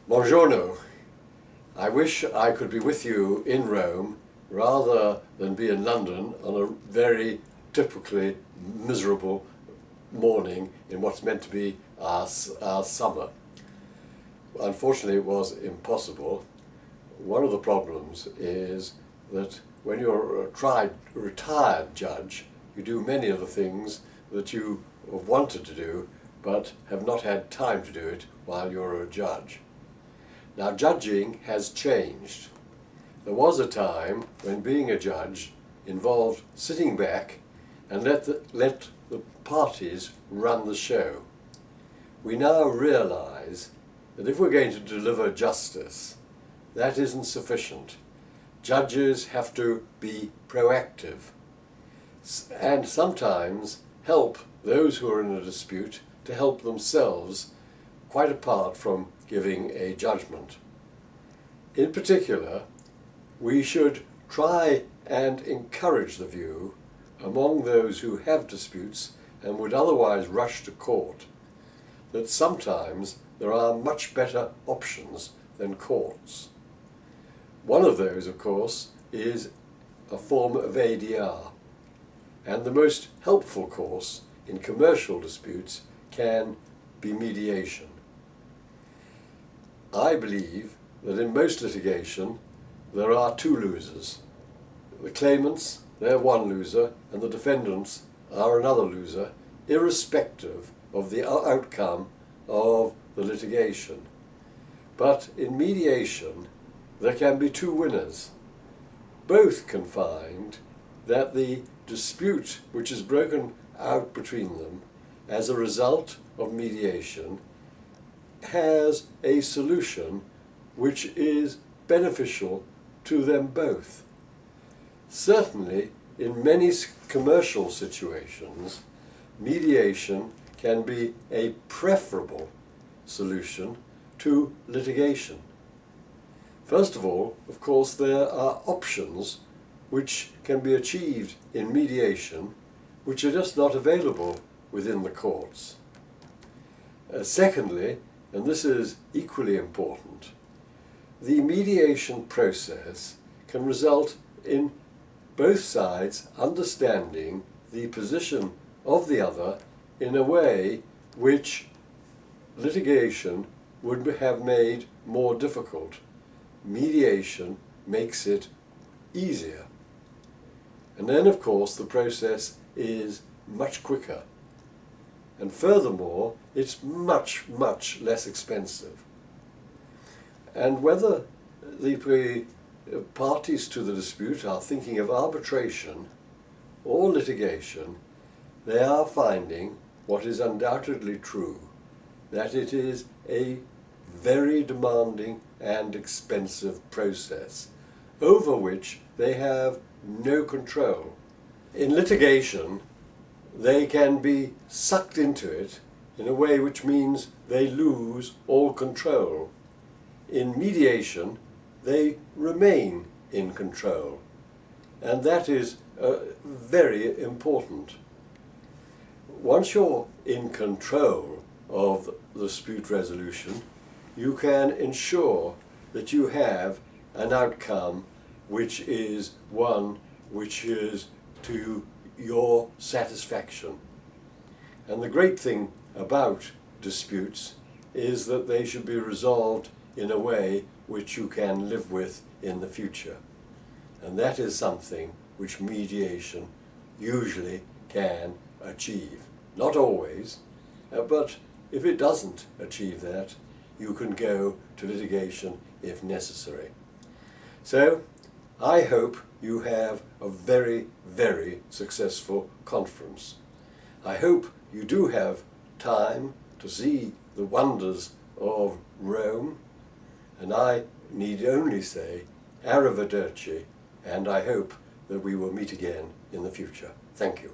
Buongiorno. I wish I could be with you in Rome rather than be in London on a very typically miserable morning in what's meant to be our summer. Unfortunately, it was impossible. One of the problems is that when you're a retired judge, you do many of the things that you have wanted to do but have not had time to do it while you're a judge. Now, judging has changed. There was a time when being a judge involved sitting back and let the parties run the show. We now realize that if we're going to deliver justice, that isn't sufficient. Judges have to be proactive and sometimes help those who are in a dispute to help themselves, quite apart from giving a judgment. In particular, we should try and encourage the view among those who have disputes and would otherwise rush to court that sometimes there are much better options than courts. One of those, of course, is a form of ADR, and the most helpful course in commercial disputes can be mediation. I believe that in most litigation there are two losers. The claimants, they're one loser, and the defendants are another loser, irrespective of the outcome of the litigation. But in mediation, there can be two winners. Both can find that the dispute which is broken out between them as a result of mediation has a solution which is beneficial to them both. Certainly, in many commercial situations, mediation can be a preferable solution to litigation. First of all, of course, there are options which can be achieved in mediation which are just not available within the courts. Secondly, and this is equally important, the mediation process can result in both sides understanding the position of the other in a way which litigation would have made more difficult. Mediation makes it easier. And then, of course, the process is much quicker. And furthermore, it's much, much less expensive. And whether the parties to the dispute are thinking of arbitration or litigation, they are finding what is undoubtedly true, that it is a very demanding and expensive process over which they have no control. In litigation, they can be sucked into it in a way which means they lose all control. In mediation, they remain in control, and that is very important. Once you're in control of the dispute resolution, you can ensure that you have an outcome which is one which is to your satisfaction. And the great thing about disputes is that they should be resolved in a way which you can live with in the future. And that is something which mediation usually can achieve. Not always, but if it doesn't achieve that, you can go to litigation if necessary. So, I hope you have a very, very successful conference. I hope you do have time to see the wonders of Rome, and I need only say arrivederci, and I hope that we will meet again in the future. Thank you.